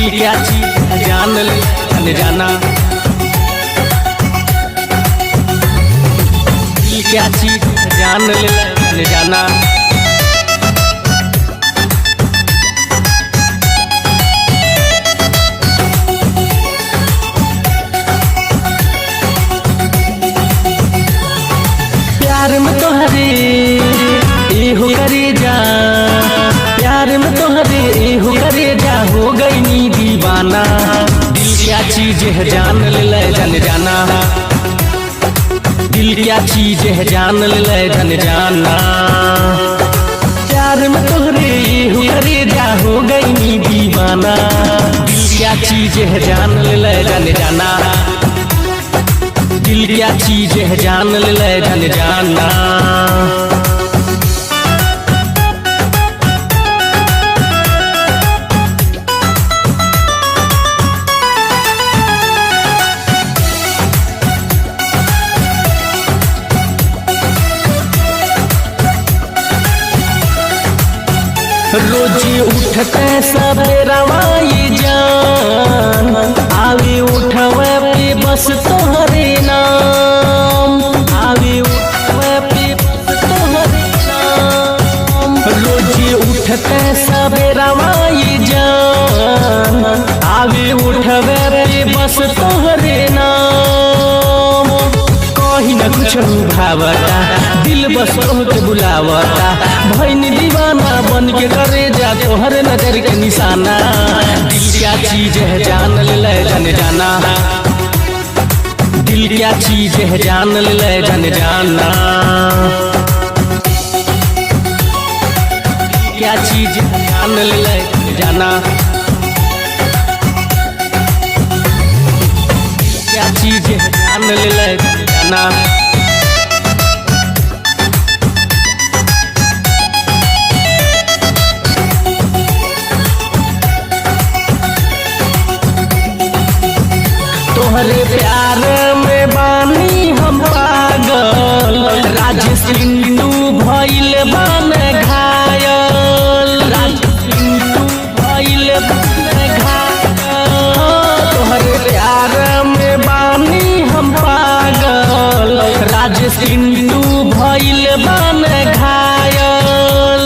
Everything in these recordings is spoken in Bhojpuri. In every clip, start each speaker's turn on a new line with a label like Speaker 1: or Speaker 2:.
Speaker 1: दिल क्या चीज जान ले जाना, दिल क्या चीज जान ले जाना। प्यार में तोहरे हो करे जा, प्यार में तोहरे हो करे जा, हो गई नी दीवाना। दिल क्या चीज है जान ले जाना, दिल क्या चीज है जान ले जाना। प्यार में तोहरे हो करे जा, हो गई नी दीवाना। दिल क्या चीज है जान ले जाना, दिल क्या चीज है जान ले जाना। रोजी उठते सबेरवा ये जान, आवे उठवे पे बस तोहरे नाम, आवे उठवे पे बस तोहरे नाम। रोजी उठते सबेरवा ये जान, आवे उठवे पे बस तोहरे नाम। कहीं न कुछ भावता, दिल बस तोहके बुलावता, भैन दीवाना बन के करे जा तोहर नजर के निशाना। दिल क्या चीज है जान ले जाना, दिल क्या चीज है जान ले जाना। क्या चीज है जान ले जाना, क्या चीज है जान ले जाना। तोहरे प्यार में बानी हम पागल, राजेश सिंधु भइल बन घायल, राजेश सिंधु भइल बन घायल। तोहरे प्यार में बानी हम पागल, राजेश सिंधु भइल बन घायल।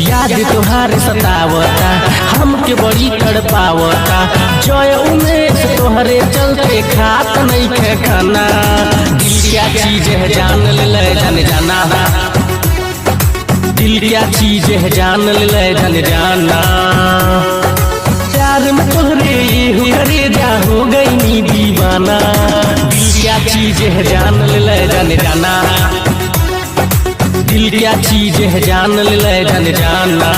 Speaker 1: याद तोहार सतावता, हमके बड़ी तड़पावता, जय उमेश तोहरे चलते खात नहीं के खाना। दिल क्या चीज है जान ले जाना, दिल क्या चीज है जान ले जाना। प्यार में तोहरे हो करे जा, हो गई नी दीवाना। दिल क्या चीज है जान ले जाना, दिल क्या चीज है जान ले जाना।